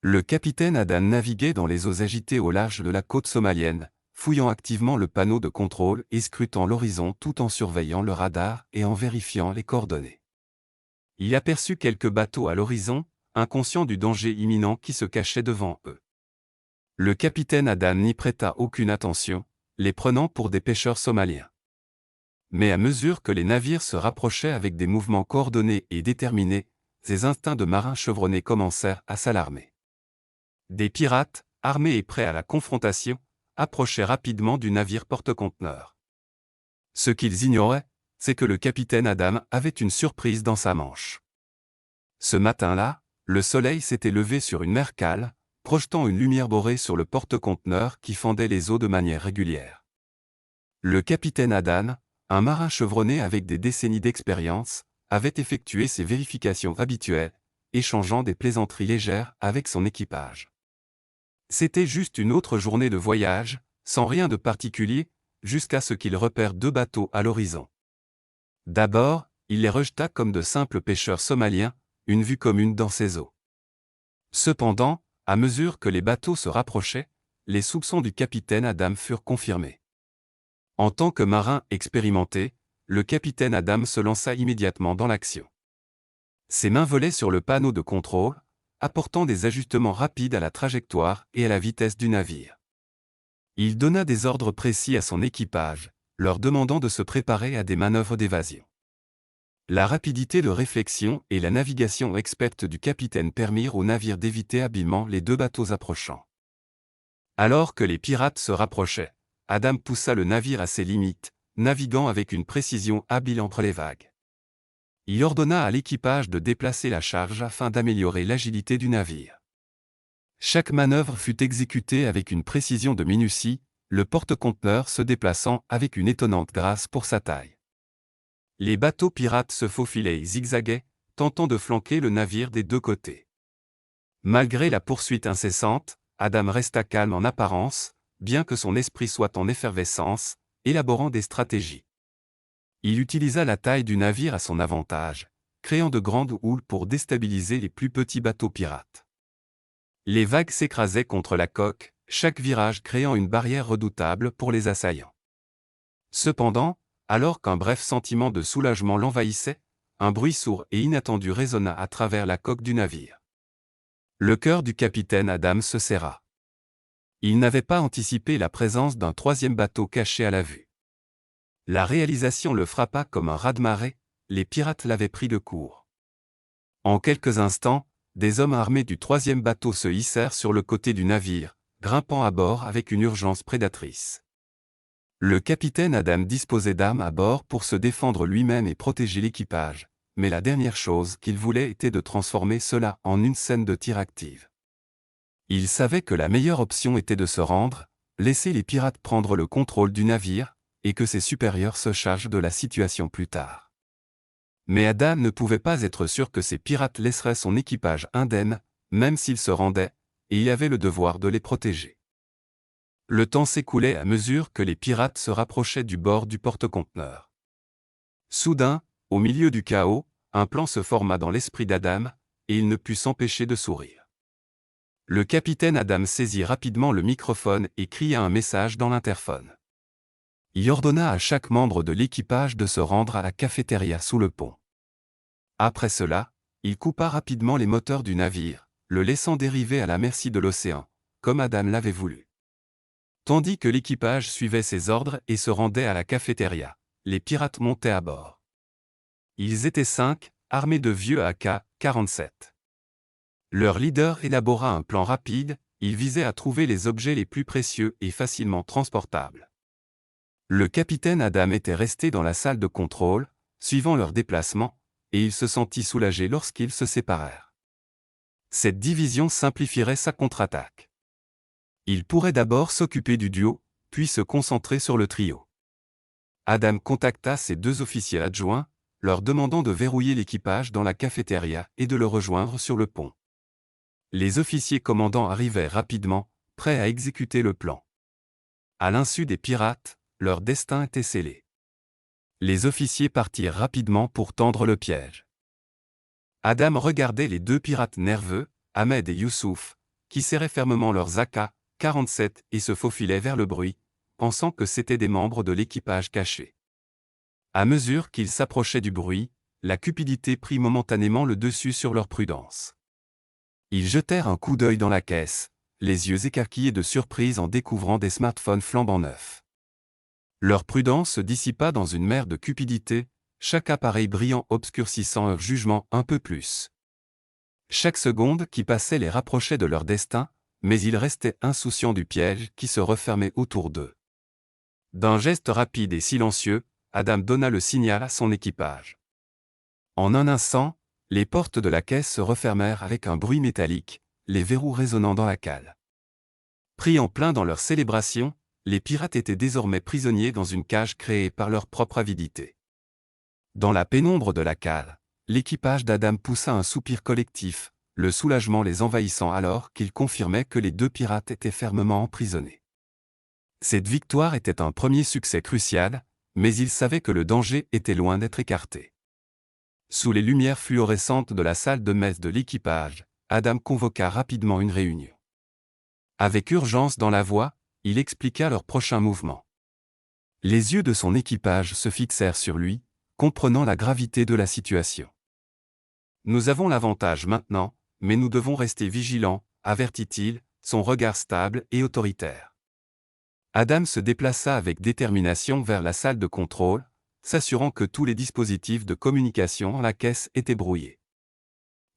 Le capitaine Adan naviguait dans les eaux agitées au large de la côte somalienne, fouillant activement le panneau de contrôle et scrutant l'horizon tout en surveillant le radar et en vérifiant les coordonnées. Il aperçut quelques bateaux à l'horizon, inconscient du danger imminent qui se cachait devant eux. Le capitaine Adan n'y prêta aucune attention, les prenant pour des pêcheurs somaliens. Mais à mesure que les navires se rapprochaient avec des mouvements coordonnés et déterminés, ses instincts de marin chevronné commencèrent à s'alarmer. Des pirates, armés et prêts à la confrontation, approchaient rapidement du navire porte-conteneurs. Ce qu'ils ignoraient, c'est que le capitaine Adam avait une surprise dans sa manche. Ce matin-là, le soleil s'était levé sur une mer cale, projetant une lumière dorée sur le porte-conteneurs qui fendait les eaux de manière régulière. Le capitaine Adan, un marin chevronné avec des décennies d'expérience, avait effectué ses vérifications habituelles, échangeant des plaisanteries légères avec son équipage. C'était juste une autre journée de voyage, sans rien de particulier, jusqu'à ce qu'il repère deux bateaux à l'horizon. D'abord, il les rejeta comme de simples pêcheurs somaliens, une vue commune dans ces eaux. Cependant, à mesure que les bateaux se rapprochaient, les soupçons du capitaine Adam furent confirmés. En tant que marin expérimenté, le capitaine Adam se lança immédiatement dans l'action. Ses mains volaient sur le panneau de contrôle, apportant des ajustements rapides à la trajectoire et à la vitesse du navire. Il donna des ordres précis à son équipage, leur demandant de se préparer à des manœuvres d'évasion. La rapidité de réflexion et la navigation experte du capitaine permirent au navire d'éviter habilement les deux bateaux approchant. Alors que les pirates se rapprochaient, Adam poussa le navire à ses limites, naviguant avec une précision habile entre les vagues. Il ordonna à l'équipage de déplacer la charge afin d'améliorer l'agilité du navire. Chaque manœuvre fut exécutée avec une précision de minutie, le porte-conteneurs se déplaçant avec une étonnante grâce pour sa taille. Les bateaux pirates se faufilaient et zigzaguaient, tentant de flanquer le navire des deux côtés. Malgré la poursuite incessante, Adam resta calme en apparence, bien que son esprit soit en effervescence, élaborant des stratégies. Il utilisa la taille du navire à son avantage, créant de grandes houles pour déstabiliser les plus petits bateaux pirates. Les vagues s'écrasaient contre la coque, chaque virage créant une barrière redoutable pour les assaillants. Cependant, alors qu'un bref sentiment de soulagement l'envahissait, un bruit sourd et inattendu résonna à travers la coque du navire. Le cœur du capitaine Adam se serra. Il n'avait pas anticipé la présence d'un troisième bateau caché à la vue. La réalisation le frappa comme un raz-de-marée, les pirates l'avaient pris de court. En quelques instants, des hommes armés du troisième bateau se hissèrent sur le côté du navire, grimpant à bord avec une urgence prédatrice. Le capitaine Adam disposait d'armes à bord pour se défendre lui-même et protéger l'équipage, mais la dernière chose qu'il voulait était de transformer cela en une scène de tir active. Il savait que la meilleure option était de se rendre, laisser les pirates prendre le contrôle du navire, et que ses supérieurs se chargent de la situation plus tard. Mais Adam ne pouvait pas être sûr que ces pirates laisseraient son équipage indemne, même s'ils se rendaient, et il avait le devoir de les protéger. Le temps s'écoulait à mesure que les pirates se rapprochaient du bord du porte-conteneurs. Soudain, au milieu du chaos, un plan se forma dans l'esprit d'Adam, et il ne put s'empêcher de sourire. Le capitaine Adam saisit rapidement le microphone et cria un message dans l'interphone. Il ordonna à chaque membre de l'équipage de se rendre à la cafétéria sous le pont. Après cela, il coupa rapidement les moteurs du navire, le laissant dériver à la merci de l'océan, comme Adam l'avait voulu. Tandis que l'équipage suivait ses ordres et se rendait à la cafétéria, les pirates montaient à bord. Ils étaient 5, armés de vieux AK-47. Leur leader élabora un plan rapide, il visait à trouver les objets les plus précieux et facilement transportables. Le capitaine Adam était resté dans la salle de contrôle, suivant leur déplacement, et il se sentit soulagé lorsqu'ils se séparèrent. Cette division simplifierait sa contre-attaque. Il pourrait d'abord s'occuper du duo, puis se concentrer sur le trio. Adam contacta ses deux officiers adjoints, leur demandant de verrouiller l'équipage dans la cafétéria et de le rejoindre sur le pont. Les officiers commandants arrivaient rapidement, prêts à exécuter le plan. À l'insu des pirates, leur destin était scellé. Les officiers partirent rapidement pour tendre le piège. Adam regardait les deux pirates nerveux, Ahmed et Youssouf, qui serraient fermement leurs AK-47 et se faufilaient vers le bruit, pensant que c'étaient des membres de l'équipage cachés. À mesure qu'ils s'approchaient du bruit, la cupidité prit momentanément le dessus sur leur prudence. Ils jetèrent un coup d'œil dans la caisse, les yeux écarquillés de surprise en découvrant des smartphones flambant neufs. Leur prudence se dissipa dans une mer de cupidité, chaque appareil brillant obscurcissant leur jugement un peu plus. Chaque seconde qui passait les rapprochait de leur destin, mais ils restaient insouciants du piège qui se refermait autour d'eux. D'un geste rapide et silencieux, Adam donna le signal à son équipage. En un instant, les portes de la caisse se refermèrent avec un bruit métallique, les verrous résonnant dans la cale. Pris en plein dans leur célébration, les pirates étaient désormais prisonniers dans une cage créée par leur propre avidité. Dans la pénombre de la cale, l'équipage d'Adam poussa un soupir collectif, le soulagement les envahissant alors qu'ils confirmaient que les deux pirates étaient fermement emprisonnés. Cette victoire était un premier succès crucial, mais ils savaient que le danger était loin d'être écarté. Sous les lumières fluorescentes de la salle de messe de l'équipage, Adam convoqua rapidement une réunion. Avec urgence dans la voix, il expliqua leur prochain mouvement. Les yeux de son équipage se fixèrent sur lui, comprenant la gravité de la situation. « Nous avons l'avantage maintenant, mais nous devons rester vigilants, avertit-il, son regard stable et autoritaire. Adam se déplaça avec détermination vers la salle de contrôle, s'assurant que tous les dispositifs de communication dans la caisse étaient brouillés.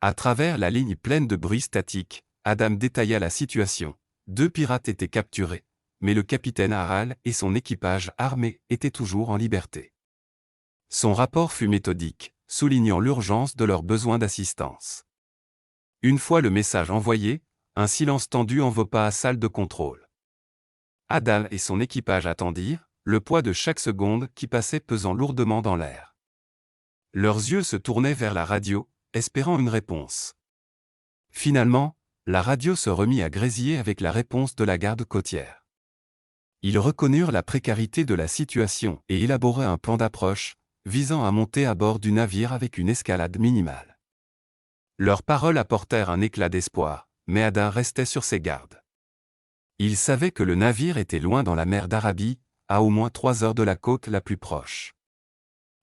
À travers la ligne pleine de bruit statique, Adam détailla la situation. 2 pirates étaient capturés, mais le capitaine Harald et son équipage armé étaient toujours en liberté. Son rapport fut méthodique, soulignant l'urgence de leur besoin d'assistance. Une fois le message envoyé, un silence tendu enveloppa la salle de contrôle. Adam et son équipage attendirent, le poids de chaque seconde qui passait pesant lourdement dans l'air. Leurs yeux se tournaient vers la radio, espérant une réponse. Finalement, la radio se remit à grésiller avec la réponse de la garde côtière. Ils reconnurent la précarité de la situation et élaborèrent un plan d'approche, visant à monter à bord du navire avec une escalade minimale. Leurs paroles apportèrent un éclat d'espoir, mais Adam restait sur ses gardes. Il savait que le navire était loin dans la mer d'Arabie, à au moins 3 heures de la côte la plus proche.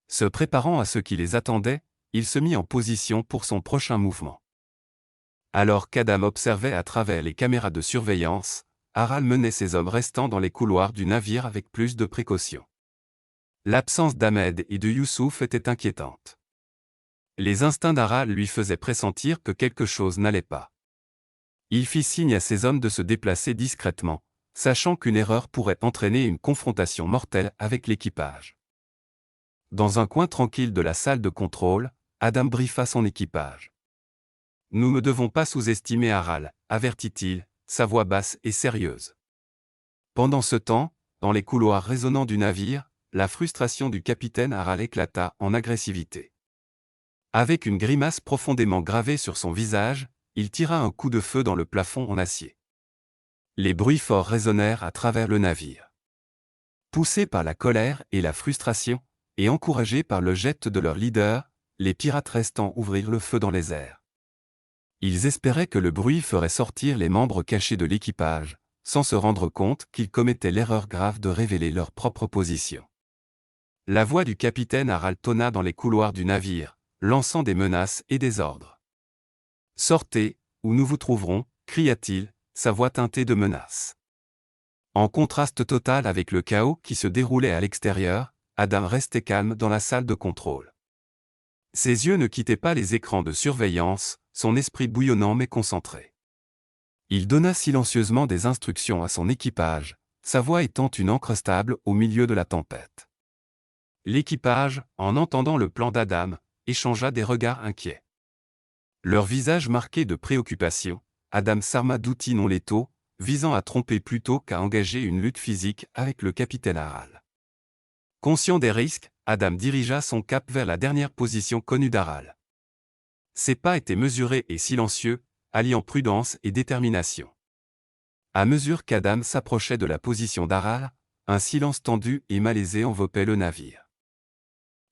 Se préparant à ce qui les attendait, il se mit en position pour son prochain mouvement. Alors qu'Adam observait à travers les caméras de surveillance, Harald menait ses hommes restants dans les couloirs du navire avec plus de précaution. L'absence d'Ahmed et de Youssouf était inquiétante. Les instincts d'Harald lui faisaient pressentir que quelque chose n'allait pas. Il fit signe à ses hommes de se déplacer discrètement, sachant qu'une erreur pourrait entraîner une confrontation mortelle avec l'équipage. Dans un coin tranquille de la salle de contrôle, Adam briefa son équipage. « Nous ne devons pas sous-estimer Harald, avertit-il, sa voix basse et sérieuse. Pendant ce temps, dans les couloirs résonnants du navire, la frustration du capitaine Harald éclata en agressivité. Avec une grimace profondément gravée sur son visage, il tira un coup de feu dans le plafond en acier. Les bruits forts résonnèrent à travers le navire. Poussés par la colère et la frustration, et encouragés par le jet de leur leader, les pirates restants ouvrirent le feu dans les airs. Ils espéraient que le bruit ferait sortir les membres cachés de l'équipage, sans se rendre compte qu'ils commettaient l'erreur grave de révéler leur propre position. La voix du capitaine Harald tonna dans les couloirs du navire, lançant des menaces et des ordres. « Sortez, ou nous vous trouverons », cria-t-il, sa voix teintée de menaces. En contraste total avec le chaos qui se déroulait à l'extérieur, Adam restait calme dans la salle de contrôle. Ses yeux ne quittaient pas les écrans de surveillance, son esprit bouillonnant mais concentré. Il donna silencieusement des instructions à son équipage, sa voix étant une ancre stable au milieu de la tempête. L'équipage, en entendant le plan d'Adam, échangea des regards inquiets. Leurs visages marqués de préoccupation, Adam s'arma d'outils non létaux, visant à tromper plutôt qu'à engager une lutte physique avec le capitaine Harald. Conscient des risques, Adam dirigea son cap vers la dernière position connue d'Harald. Ses pas étaient mesurés et silencieux, alliant prudence et détermination. À mesure qu'Adam s'approchait de la position d'Harald, un silence tendu et malaisé enveloppait le navire.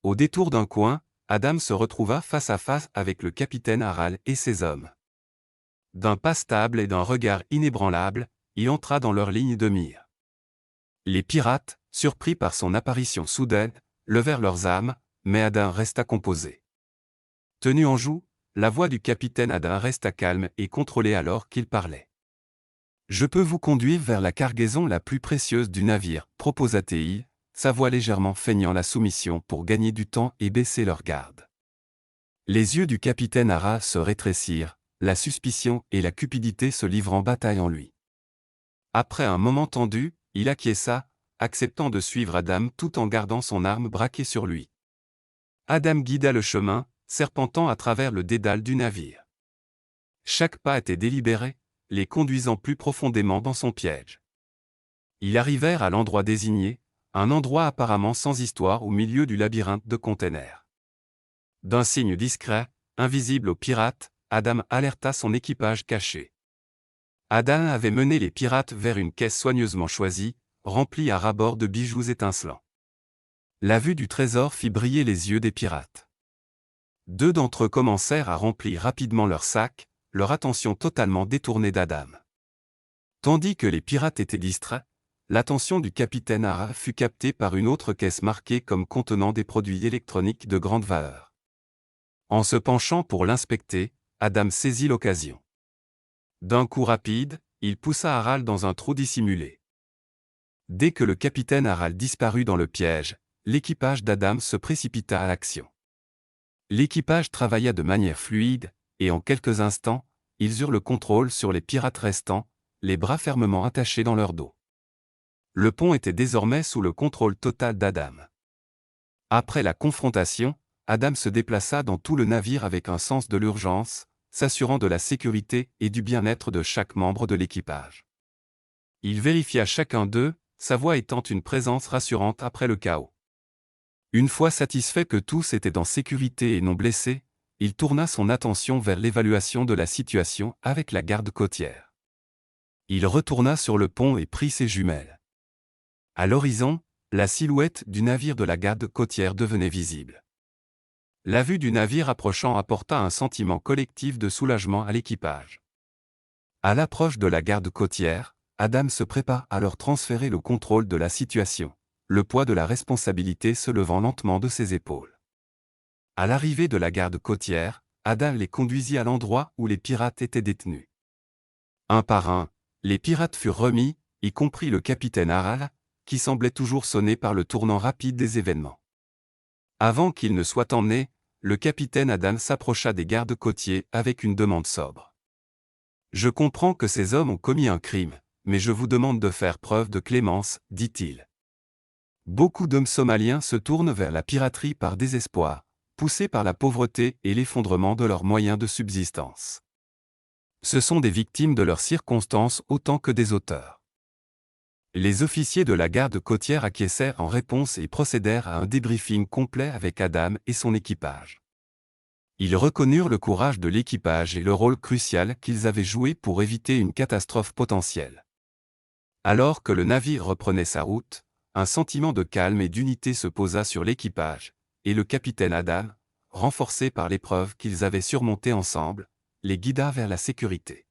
Au détour d'un coin, Adam se retrouva face à face avec le capitaine Harald et ses hommes. D'un pas stable et d'un regard inébranlable, il entra dans leur ligne de mire. Les pirates, surpris par son apparition soudaine, levèrent leurs armes, mais Adam resta composé. Tenu en joue, la voix du capitaine Adam resta calme et contrôlée alors qu'il parlait. « Je peux vous conduire vers la cargaison la plus précieuse du navire, proposa-t-il, sa voix légèrement feignant la soumission pour gagner du temps et baisser leur garde. Les yeux du capitaine Hara se rétrécirent, la suspicion et la cupidité se livrant bataille en lui. Après un moment tendu, il acquiesça, acceptant de suivre Adam tout en gardant son arme braquée sur lui. Adam guida le chemin, serpentant à travers le dédale du navire. Chaque pas était délibéré, les conduisant plus profondément dans son piège. Ils arrivèrent à l'endroit désigné, un endroit apparemment sans histoire au milieu du labyrinthe de containers. D'un signe discret, invisible aux pirates, Adam alerta son équipage caché. Adam avait mené les pirates vers une caisse soigneusement choisie, remplie à ras-bord de bijoux étincelants. La vue du trésor fit briller les yeux des pirates. Deux d'entre eux commencèrent à remplir rapidement leurs sacs, leur attention totalement détournée d'Adam. Tandis que les pirates étaient distraits, l'attention du capitaine Hara fut captée par une autre caisse marquée comme contenant des produits électroniques de grande valeur. En se penchant pour l'inspecter, Adam saisit l'occasion. D'un coup rapide, il poussa Harald dans un trou dissimulé. Dès que le capitaine Harald disparut dans le piège, l'équipage d'Adam se précipita à l'action. L'équipage travailla de manière fluide, et en quelques instants, ils eurent le contrôle sur les pirates restants, les bras fermement attachés dans leur dos. Le pont était désormais sous le contrôle total d'Adam. Après la confrontation, Adam se déplaça dans tout le navire avec un sens de l'urgence, s'assurant de la sécurité et du bien-être de chaque membre de l'équipage. Il vérifia chacun d'eux, sa voix étant une présence rassurante après le chaos. Une fois satisfait que tous étaient en sécurité et non blessés, il tourna son attention vers l'évaluation de la situation avec la garde côtière. Il retourna sur le pont et prit ses jumelles. À l'horizon, la silhouette du navire de la garde côtière devenait visible. La vue du navire approchant apporta un sentiment collectif de soulagement à l'équipage. À l'approche de la garde côtière, Adam se prépare à leur transférer le contrôle de la situation, le poids de la responsabilité se levant lentement de ses épaules. À l'arrivée de la garde côtière, Adam les conduisit à l'endroit où les pirates étaient détenus. Un par un, les pirates furent remis, y compris le capitaine Harald, qui semblait toujours sonné par le tournant rapide des événements. Avant qu'il ne soit emmené, le capitaine Adam s'approcha des gardes côtiers avec une demande sobre. « Je comprends que ces hommes ont commis un crime, mais je vous demande de faire preuve de clémence, dit-il. Beaucoup d'hommes somaliens se tournent vers la piraterie par désespoir, poussés par la pauvreté et l'effondrement de leurs moyens de subsistance. Ce sont des victimes de leurs circonstances autant que des auteurs. » Les officiers de la garde côtière acquiescèrent en réponse et procédèrent à un débriefing complet avec Adam et son équipage. Ils reconnurent le courage de l'équipage et le rôle crucial qu'ils avaient joué pour éviter une catastrophe potentielle. Alors que le navire reprenait sa route, un sentiment de calme et d'unité se posa sur l'équipage, et le capitaine Adam, renforcé par l'épreuve qu'ils avaient surmontée ensemble, les guida vers la sécurité.